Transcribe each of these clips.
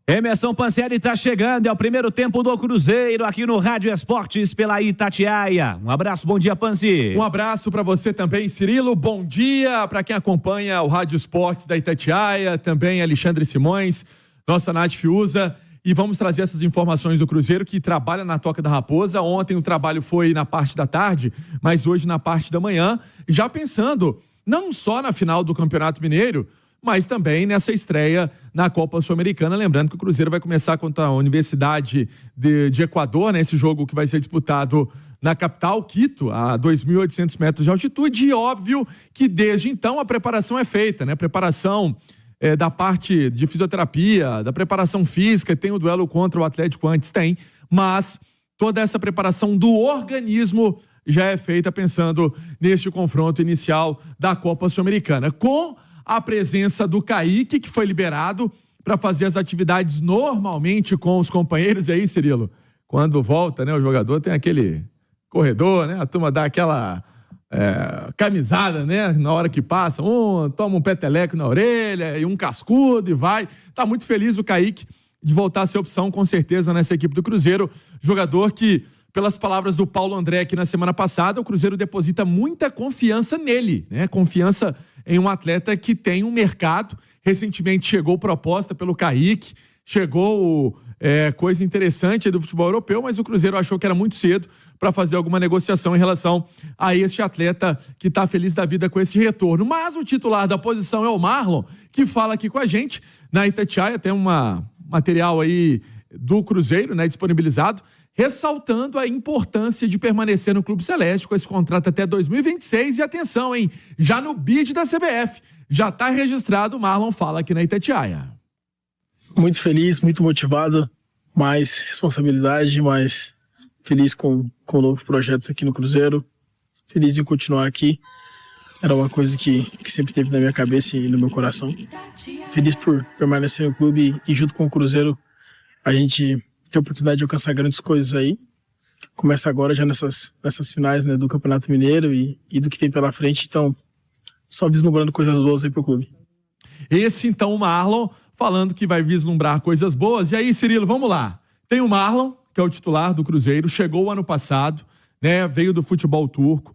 Emerson Pansieri está chegando, é o primeiro tempo do Cruzeiro aqui no Rádio Esportes pela Itatiaia. Um abraço, bom dia, Pansi. Um abraço para você também, Cirilo. Bom dia para quem acompanha o Rádio Esportes da Itatiaia, também Alexandre Simões, nossa Nath Fiuza. E vamos trazer essas informações do Cruzeiro que trabalha na Toca da Raposa. Ontem o trabalho foi na parte da tarde, mas hoje na parte da manhã. Já pensando não só na final do Campeonato Mineiro, mas também nessa estreia na Copa Sul-Americana. Lembrando que o Cruzeiro vai começar contra a Universidade de Equador, né? Esse jogo que vai ser disputado na capital, Quito, a 2.800 metros de altitude. E óbvio que desde então a preparação é feita, né? Preparação da parte de fisioterapia, da preparação física, tem o duelo contra o Atlético antes, tem. Mas toda essa preparação do organismo já é feita pensando neste confronto inicial da Copa Sul-Americana. Com a presença do Kaique, que foi liberado para fazer as atividades normalmente com os companheiros. E aí, Cirilo, quando volta, né, o jogador tem aquele corredor, né? A turma dá aquela camisada, né? Na hora que passa, toma um peteleco na orelha e um cascudo e vai. Tá muito feliz o Kaique de voltar a ser opção, com certeza, nessa equipe do Cruzeiro. Jogador que, pelas palavras do Paulo André aqui na semana passada, o Cruzeiro deposita muita confiança nele, né? Confiança em um atleta que tem um mercado. Recentemente chegou proposta pelo Kaique, chegou coisa interessante do futebol europeu, mas o Cruzeiro achou que era muito cedo para fazer alguma negociação em relação a este atleta que está feliz da vida com esse retorno. Mas o titular da posição é o Marlon, que fala aqui com a gente. Na Itatiaia tem um material aí do Cruzeiro, né, disponibilizado, ressaltando a importância de permanecer no Clube Celeste com esse contrato até 2026. E atenção, hein? Já no bid da CBF, já está registrado. O Marlon fala aqui na Itatiaia. Muito feliz, muito motivado, mais responsabilidade, mais feliz com novos projetos aqui no Cruzeiro. Feliz em continuar aqui. Era uma coisa que sempre teve na minha cabeça e no meu coração. Feliz por permanecer no clube e junto com o Cruzeiro a gente ter a oportunidade de alcançar grandes coisas aí. Começa agora já nessas finais, né, do Campeonato Mineiro e do que tem pela frente. Então, só vislumbrando coisas boas aí pro clube. Esse, então, o Marlon falando que vai vislumbrar coisas boas. E aí, Cirilo, vamos lá. Tem o Marlon, que é o titular do Cruzeiro, chegou o ano passado, né, veio do futebol turco,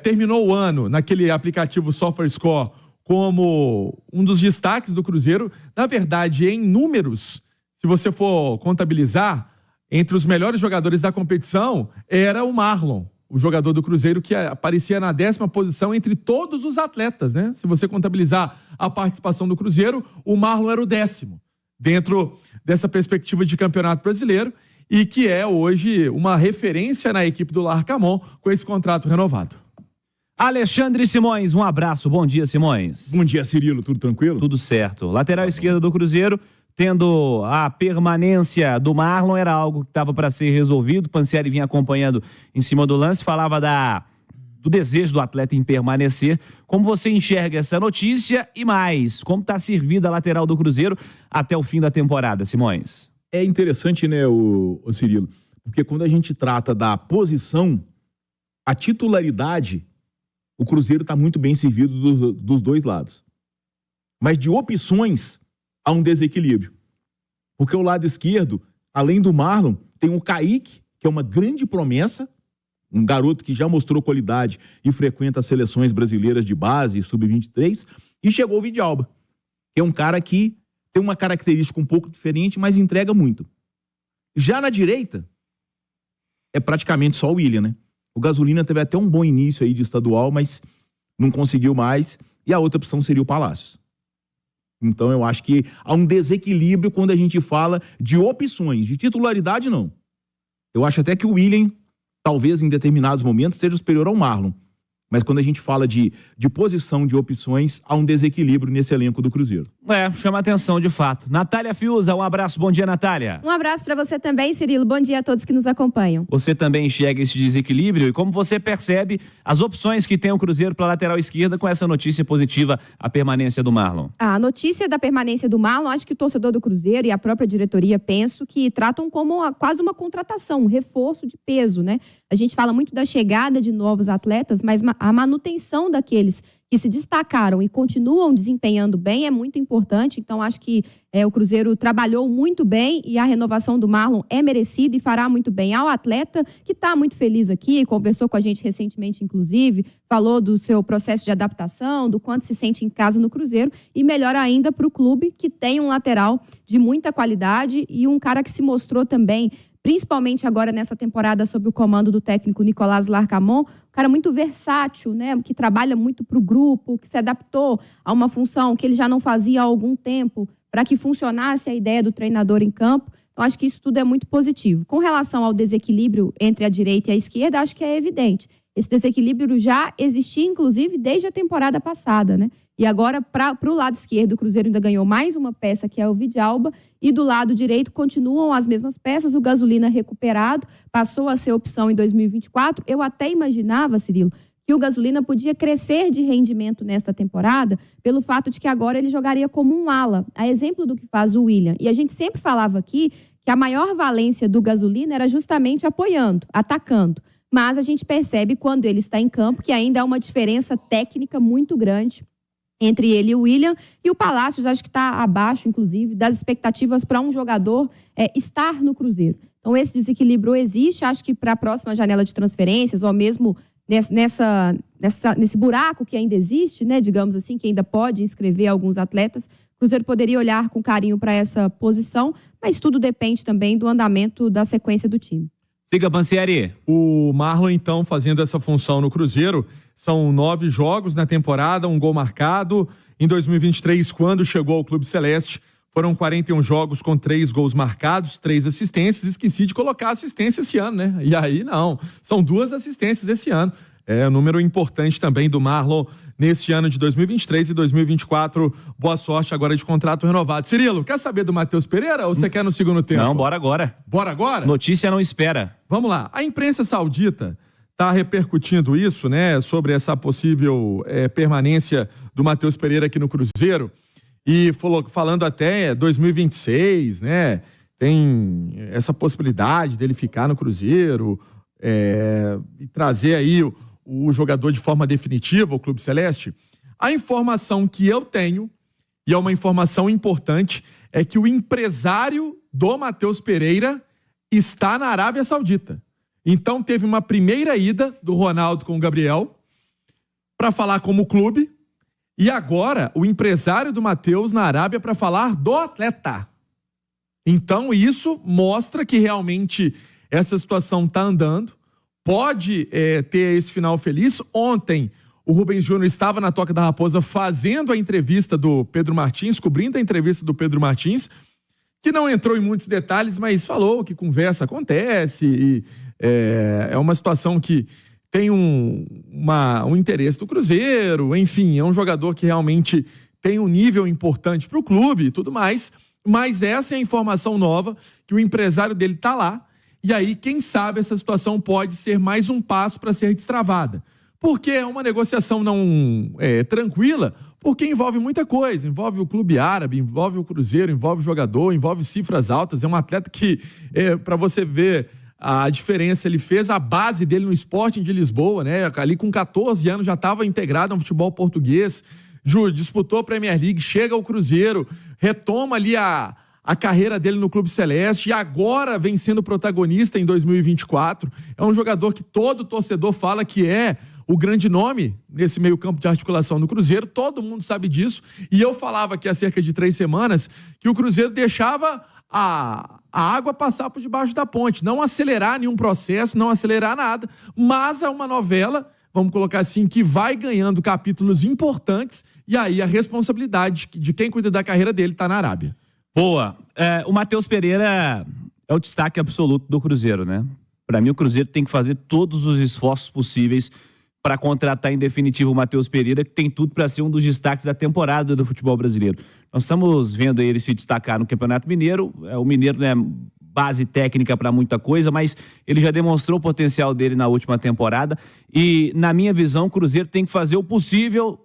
terminou o ano naquele aplicativo SofaScore como um dos destaques do Cruzeiro. Na verdade, em números, se você for contabilizar, entre os melhores jogadores da competição, era o Marlon, o jogador do Cruzeiro que aparecia na 10ª posição entre todos os atletas, né? Se você contabilizar a participação do Cruzeiro, o Marlon era o 10º, dentro dessa perspectiva de campeonato brasileiro, e que é hoje uma referência na equipe do Larcamon com esse contrato renovado. Alexandre Simões, um abraço, bom dia, Simões. Bom dia, Cirilo, tudo tranquilo? Tudo certo. Lateral esquerda do Cruzeiro, tendo a permanência do Marlon, era algo que estava para ser resolvido. O Pansieri vinha acompanhando em cima do lance, falava do desejo do atleta em permanecer. Como você enxerga essa notícia e mais? Como está servida a lateral do Cruzeiro até o fim da temporada, Simões? É interessante, né, o Cirilo, porque quando a gente trata da posição, a titularidade, o Cruzeiro está muito bem servido dos dois lados. Mas de opções, há um desequilíbrio. Porque o lado esquerdo, além do Marlon, tem o Kaique, que é uma grande promessa, um garoto que já mostrou qualidade e frequenta as seleções brasileiras de base e sub-23, e chegou o Vidalba, que é um cara que tem uma característica um pouco diferente, mas entrega muito. Já na direita, é praticamente só o William, né? O Gasolina teve até um bom início aí de estadual, mas não conseguiu mais, e a outra opção seria o Palácios. Então eu acho que há um desequilíbrio quando a gente fala de opções, de titularidade não. Eu acho até que o William, talvez em determinados momentos, seja superior ao Marlon. Mas quando a gente fala de posição, de opções, há um desequilíbrio nesse elenco do Cruzeiro. Chama atenção de fato. Natália Fiuza, um abraço, bom dia, Natália. Um abraço para você também, Cirilo. Bom dia a todos que nos acompanham. Você também enxerga esse desequilíbrio e como você percebe as opções que tem o Cruzeiro para a lateral esquerda com essa notícia positiva, a permanência do Marlon? A notícia da permanência do Marlon, acho que o torcedor do Cruzeiro e a própria diretoria, penso que tratam como quase uma contratação, um reforço de peso, né? A gente fala muito da chegada de novos atletas, mas a manutenção daqueles que se destacaram e continuam desempenhando bem é muito importante. Então, acho que o Cruzeiro trabalhou muito bem e a renovação do Marlon é merecida e fará muito bem ao atleta, que está muito feliz aqui, conversou com a gente recentemente, inclusive, falou do seu processo de adaptação, do quanto se sente em casa no Cruzeiro, e melhor ainda para o clube, que tem um lateral de muita qualidade e um cara que se mostrou também, principalmente agora nessa temporada sob o comando do técnico Nicolás Larcamon, um cara muito versátil, né, que trabalha muito para o grupo, que se adaptou a uma função que ele já não fazia há algum tempo para que funcionasse a ideia do treinador em campo. Então, acho que isso tudo é muito positivo. Com relação ao desequilíbrio entre a direita e a esquerda, acho que é evidente. Esse desequilíbrio já existia, inclusive, desde a temporada passada, né? E agora, para o lado esquerdo, o Cruzeiro ainda ganhou mais uma peça, que é o Vidalba, e do lado direito continuam as mesmas peças, o Gasolina recuperado, passou a ser opção em 2024. Eu até imaginava, Cirilo, que o Gasolina podia crescer de rendimento nesta temporada, pelo fato de que agora ele jogaria como um ala, a exemplo do que faz o William. E a gente sempre falava aqui que a maior valência do Gasolina era justamente apoiando, atacando. Mas a gente percebe, quando ele está em campo, que ainda há uma diferença técnica muito grande entre ele e o William, e o Palácios acho que está abaixo, inclusive, das expectativas para um jogador estar no Cruzeiro. Então, esse desequilíbrio existe, acho que para a próxima janela de transferências, ou mesmo nesse buraco que ainda existe, né, digamos assim, que ainda pode inscrever alguns atletas, o Cruzeiro poderia olhar com carinho para essa posição, mas tudo depende também do andamento da sequência do time. Siga, Pansieri. O Marlon, então, fazendo essa função no Cruzeiro, são 9 jogos na temporada, 1 gol marcado. Em 2023, quando chegou ao Clube Celeste, foram 41 jogos com 3 gols marcados, 3 assistências. Esqueci de colocar assistência esse ano, né? E aí, não. São 2 assistências esse ano. É um número importante também do Marlon neste ano de 2023 e 2024. Boa sorte agora de contrato renovado. Cirilo, quer saber do Matheus Pereira ou você quer no segundo tempo? Não, bora agora. Bora agora? Notícia não espera. Vamos lá. A imprensa saudita está repercutindo isso, né, sobre essa possível permanência do Matheus Pereira aqui no Cruzeiro, e falando até 2026, né, tem essa possibilidade dele ficar no Cruzeiro e trazer aí o jogador de forma definitiva ao Clube Celeste. A informação que eu tenho, e é uma informação importante, é que o empresário do Matheus Pereira está na Arábia Saudita. Então teve uma primeira ida do Ronaldo com o Gabriel para falar como clube, e agora o empresário do Matheus na Arábia para falar do atleta. Então isso mostra que realmente essa situação está andando. Pode ter esse final feliz. Ontem o Rubens Júnior estava na Toca da Raposa fazendo a entrevista do Pedro Martins, cobrindo a entrevista do Pedro Martins, que não entrou em muitos detalhes, mas falou que conversa acontece e é uma situação que tem um interesse do Cruzeiro, enfim, é um jogador que realmente tem um nível importante para o clube e tudo mais, mas essa é a informação nova, que o empresário dele está lá, e aí, quem sabe, essa situação pode ser mais um passo para ser destravada. Porque é uma negociação não tranquila, porque envolve muita coisa. Envolve o clube árabe, envolve o Cruzeiro, envolve o jogador, envolve cifras altas. É um atleta que, para você ver a diferença, ele fez a base dele no Sporting de Lisboa, né? Ali com 14 anos já estava integrado ao futebol português. Disputou a Premier League, chega ao Cruzeiro, retoma ali a carreira dele no Clube Celeste e agora vem sendo protagonista em 2024. É um jogador que todo torcedor fala que é o grande nome nesse meio campo de articulação do Cruzeiro. Todo mundo sabe disso. E eu falava aqui há cerca de 3 semanas que o Cruzeiro deixava a água passar por debaixo da ponte. Não acelerar nenhum processo, não acelerar nada. Mas é uma novela, vamos colocar assim, que vai ganhando capítulos importantes e aí a responsabilidade de quem cuida da carreira dele está na Arábia. Boa. O Matheus Pereira é o destaque absoluto do Cruzeiro, né? Para mim, o Cruzeiro tem que fazer todos os esforços possíveis para contratar em definitivo o Matheus Pereira, que tem tudo para ser um dos destaques da temporada do futebol brasileiro. Nós estamos vendo ele se destacar no Campeonato Mineiro. O Mineiro, né, base técnica para muita coisa, mas ele já demonstrou o potencial dele na última temporada. E, na minha visão, o Cruzeiro tem que fazer o possível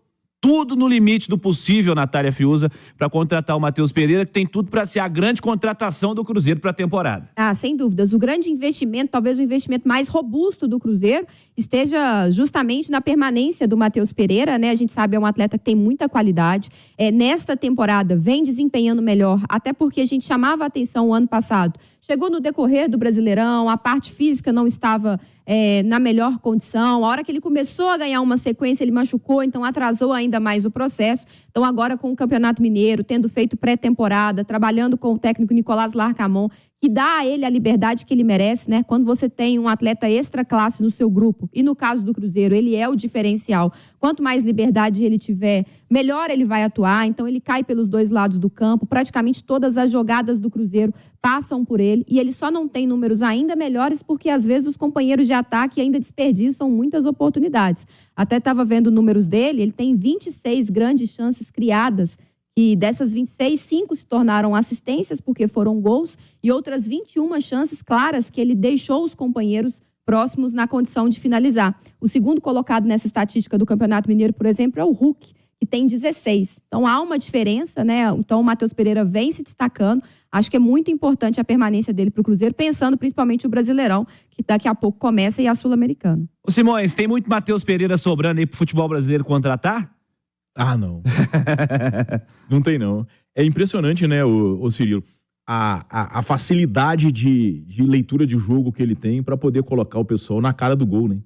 tudo no limite do possível, Natália Fiuza, para contratar o Matheus Pereira, que tem tudo para ser a grande contratação do Cruzeiro para a temporada. Ah, sem dúvidas. O grande investimento, talvez o investimento mais robusto do Cruzeiro, esteja justamente na permanência do Matheus Pereira, né? A gente sabe, é um atleta que tem muita qualidade. Nesta temporada, vem desempenhando melhor, até porque a gente chamava a atenção o ano passado. Chegou no decorrer do Brasileirão, a parte física não estava na melhor condição. A hora que ele começou a ganhar uma sequência, ele machucou, então atrasou ainda mais o processo. Então agora com o Campeonato Mineiro, tendo feito pré-temporada, trabalhando com o técnico Nicolás Larcamon, que dá a ele a liberdade que ele merece, né? Quando você tem um atleta extra classe no seu grupo, e no caso do Cruzeiro, ele é o diferencial. Quanto mais liberdade ele tiver, melhor ele vai atuar. Então ele cai pelos dois lados do campo. Praticamente todas as jogadas do Cruzeiro passam por ele. E ele só não tem números ainda melhores porque às vezes os companheiros de ataque ainda desperdiçam muitas oportunidades. Até estava vendo números dele, ele tem 26 grandes chances criadas. E dessas 26, 5 se tornaram assistências porque foram gols e outras 21 chances claras que ele deixou os companheiros próximos na condição de finalizar. O segundo colocado nessa estatística do Campeonato Mineiro, por exemplo, é o Hulk, que tem 16. Então há uma diferença, né? Então o Matheus Pereira vem se destacando. Acho que é muito importante a permanência dele para o Cruzeiro, pensando principalmente o Brasileirão, que daqui a pouco começa, e a Sul-Americana. Ô Simões, tem muito Matheus Pereira sobrando aí pro futebol brasileiro contratar? Ah, não. Não tem, não. É impressionante, né, o Cirilo, a facilidade de leitura de jogo que ele tem para poder colocar o pessoal na cara do gol, né?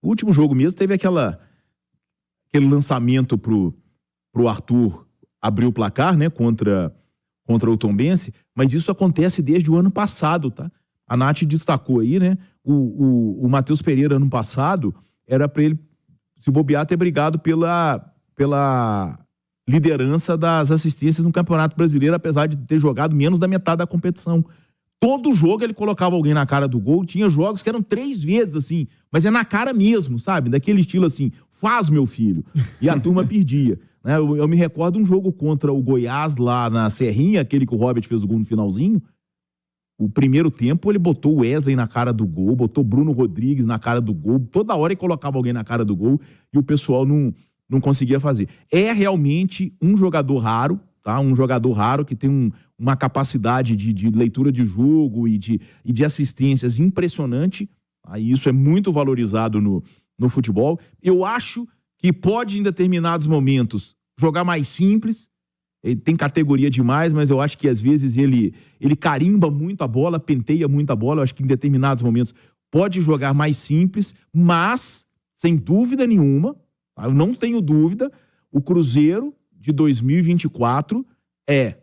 O último jogo mesmo teve aquele lançamento pro Arthur abrir o placar, né, contra o Tombense, mas isso acontece desde o ano passado, tá? A Nath destacou aí, né, o Matheus Pereira ano passado era para ele, se bobear, ter brigado pela liderança das assistências no Campeonato Brasileiro, apesar de ter jogado menos da metade da competição. Todo jogo ele colocava alguém na cara do gol. Tinha jogos que eram 3 vezes, assim, mas é na cara mesmo, sabe? Daquele estilo assim, faz, meu filho. E a turma perdia. Né? Eu me recordo um jogo contra o Goiás lá na Serrinha, aquele que o Robert fez o gol no finalzinho. O primeiro tempo ele botou o Wesley na cara do gol, botou Bruno Rodrigues na cara do gol. Toda hora ele colocava alguém na cara do gol e o pessoal não conseguia fazer. É realmente um jogador raro, tá? Um jogador raro que tem uma capacidade de leitura de jogo e de assistências impressionante. Aí isso é muito valorizado no futebol. Eu acho que pode, em determinados momentos, jogar mais simples. Ele tem categoria demais, mas eu acho que às vezes ele carimba muito a bola, penteia muito a bola. Eu acho que em determinados momentos pode jogar mais simples, mas, sem dúvida nenhuma, eu não tenho dúvida, o Cruzeiro de 2024 é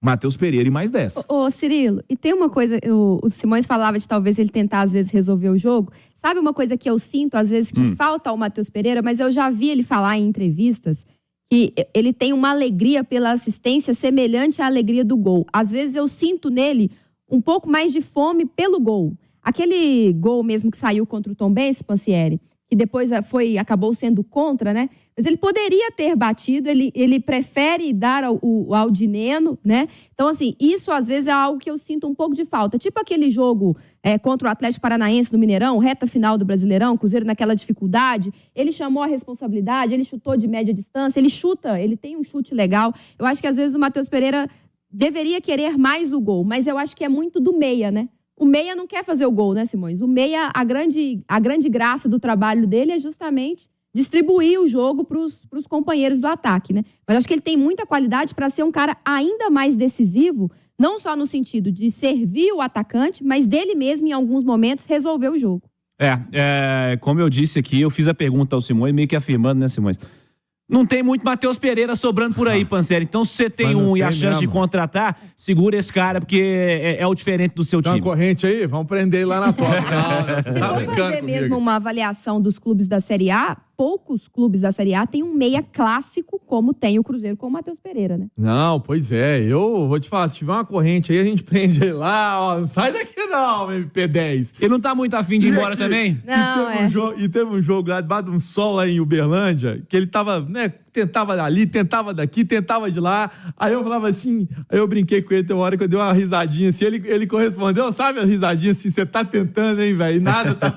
Matheus Pereira e mais 10. Ô Cirilo, e tem uma coisa, o Simões falava de talvez ele tentar às vezes resolver o jogo. Sabe uma coisa que eu sinto às vezes que falta ao Matheus Pereira, mas eu já vi ele falar em entrevistas que ele tem uma alegria pela assistência semelhante à alegria do gol. Às vezes eu sinto nele um pouco mais de fome pelo gol. Aquele gol mesmo que saiu contra o Tombense, Pansieri, que depois acabou sendo contra, né? Mas ele poderia ter batido, ele prefere dar ao Dineno, né? Então, assim, isso às vezes é algo que eu sinto um pouco de falta. Tipo aquele jogo contra o Atlético Paranaense no Mineirão, reta final do Brasileirão, Cruzeiro naquela dificuldade, ele chamou a responsabilidade, ele chutou de média distância, ele tem um chute legal. Eu acho que às vezes o Matheus Pereira deveria querer mais o gol, mas eu acho que é muito do meia, né? O meia não quer fazer o gol, né, Simões? O meia, a grande graça do trabalho dele é justamente distribuir o jogo para os companheiros do ataque, né? Mas acho que ele tem muita qualidade para ser um cara ainda mais decisivo, não só no sentido de servir o atacante, mas dele mesmo, em alguns momentos, resolver o jogo. Como eu disse aqui, eu fiz a pergunta ao Simões, meio que afirmando, né, Simões? Não tem muito Matheus Pereira sobrando por aí, Pansieri. Então, se você tem e a chance de contratar, segura esse cara, porque é o diferente do seu time. Dá uma corrente aí, vamos prender ele lá na porta. Se for fazer mesmo uma avaliação dos clubes da Série A, poucos clubes da Série A têm um meia clássico como tem o Cruzeiro com o Matheus Pereira, né? Não, pois é. Eu vou te falar, se tiver uma corrente aí, a gente prende ele lá, ó. Não sai daqui não, MP10. Ele não tá muito afim de ir embora também? Não, teve um jogo lá debaixo de um sol lá em Uberlândia, que ele tava, né, tentava dali, tentava daqui, tentava de lá. Aí eu falava assim, aí eu brinquei com ele, tem uma hora que eu dei uma risadinha assim, ele correspondeu, sabe a risadinha assim, você tá tentando, hein, velho? Nada tá...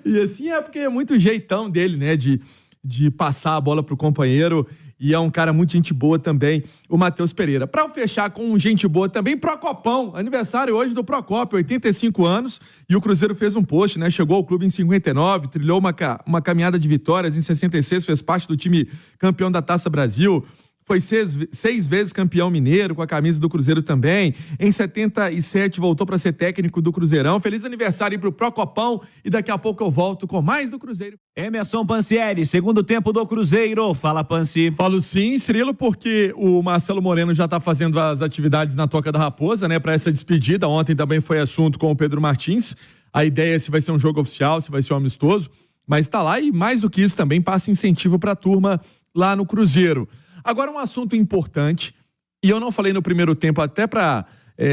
E assim, porque é muito jeitão dele, né, de passar a bola pro companheiro. e é um cara muito gente boa também, o Matheus Pereira. Para fechar com gente boa também, Procopão, aniversário hoje do Procópio, 85 anos, e o Cruzeiro fez um post, né? Chegou ao clube em 59, trilhou uma caminhada de vitórias, em 66 fez parte do time campeão da Taça Brasil, foi seis vezes campeão mineiro com a camisa do Cruzeiro também. Em 77 voltou para ser técnico do Cruzeirão. Feliz aniversário aí pro Procopão e daqui a pouco eu volto com mais do Cruzeiro. Emerson Pansieri, segundo tempo do Cruzeiro. Fala, Pansi. Falo sim, Cirilo, porque o Marcelo Moreno já tá fazendo as atividades na Toca da Raposa, né, para essa despedida. Ontem também foi assunto com o Pedro Martins. A ideia é se vai ser um jogo oficial, se vai ser um amistoso, mas tá lá e mais do que isso também passa incentivo pra turma lá no Cruzeiro. Agora um assunto importante, e eu não falei no primeiro tempo, até para,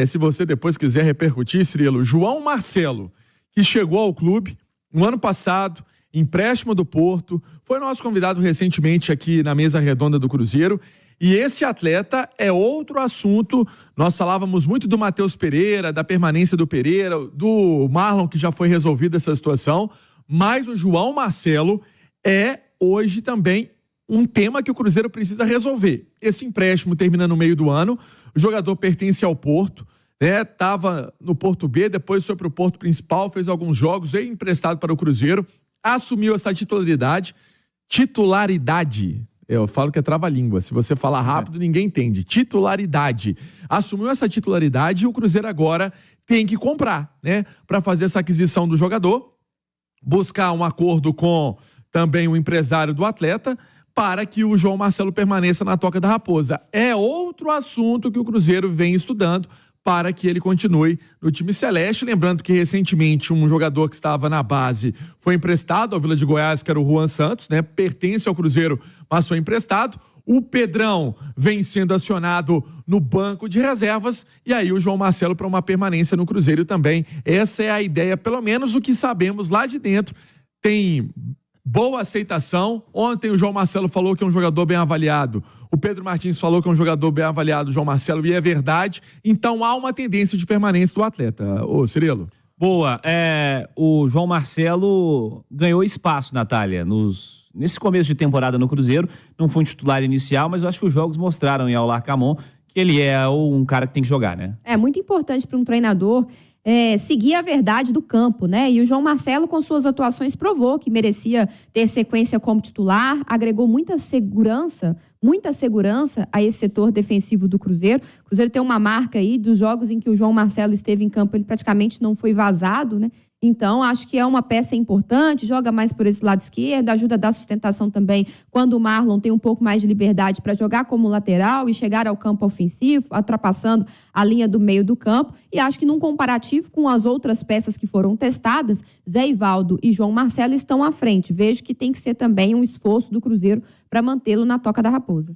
se você depois quiser repercutir, Cirilo, João Marcelo, que chegou ao clube no ano passado, empréstimo do Porto, foi nosso convidado recentemente aqui na mesa redonda do Cruzeiro, e esse atleta é outro assunto. Nós falávamos muito do Matheus Pereira, da permanência do Pereira, do Marlon, que já foi resolvida essa situação, mas o João Marcelo é hoje também um tema que o Cruzeiro precisa resolver. Esse empréstimo termina no meio do ano, o jogador pertence ao Porto, né? Tava no Porto B, depois foi para o Porto principal, fez alguns jogos, veio emprestado para o Cruzeiro, assumiu essa titularidade. Eu falo que é trava-língua, se você falar rápido ninguém entende. Titularidade. Assumiu essa titularidade e o Cruzeiro agora tem que comprar, né? Para fazer essa aquisição do jogador, buscar um acordo com também o empresário do atleta, para que o João Marcelo permaneça na Toca da Raposa. É outro assunto que o Cruzeiro vem estudando para que ele continue no time celeste. Lembrando que recentemente um jogador que estava na base foi emprestado ao Vila de Goiás, que era o Juan Santos, né? Pertence ao Cruzeiro, mas foi emprestado. O Pedrão vem sendo acionado no banco de reservas e aí o João Marcelo para uma permanência no Cruzeiro também. Essa é a ideia, pelo menos o que sabemos lá de dentro. Tem boa aceitação. Ontem o João Marcelo falou que é um jogador bem avaliado. O Pedro Martins falou que é um jogador bem avaliado, o João Marcelo, e é verdade. Então há uma tendência de permanência do atleta. Ô, Cirilo. Boa. O João Marcelo ganhou espaço, Natália, nesse começo de temporada no Cruzeiro. Não foi um titular inicial, mas eu acho que os jogos mostraram em Aular Camon que ele é um cara que tem que jogar, né? É muito importante para um treinador seguir a verdade do campo, né? E o João Marcelo, com suas atuações, provou que merecia ter sequência como titular, agregou muita segurança a esse setor defensivo do Cruzeiro. O Cruzeiro tem uma marca aí dos jogos em que o João Marcelo esteve em campo, ele praticamente não foi vazado, né? Então, acho que é uma peça importante, joga mais por esse lado esquerdo, ajuda a dar sustentação também quando o Marlon tem um pouco mais de liberdade para jogar como lateral e chegar ao campo ofensivo, ultrapassando a linha do meio do campo. E acho que num comparativo com as outras peças que foram testadas, Zé Ivaldo e João Marcelo estão à frente. Vejo que tem que ser também um esforço do Cruzeiro para mantê-lo na Toca da Raposa.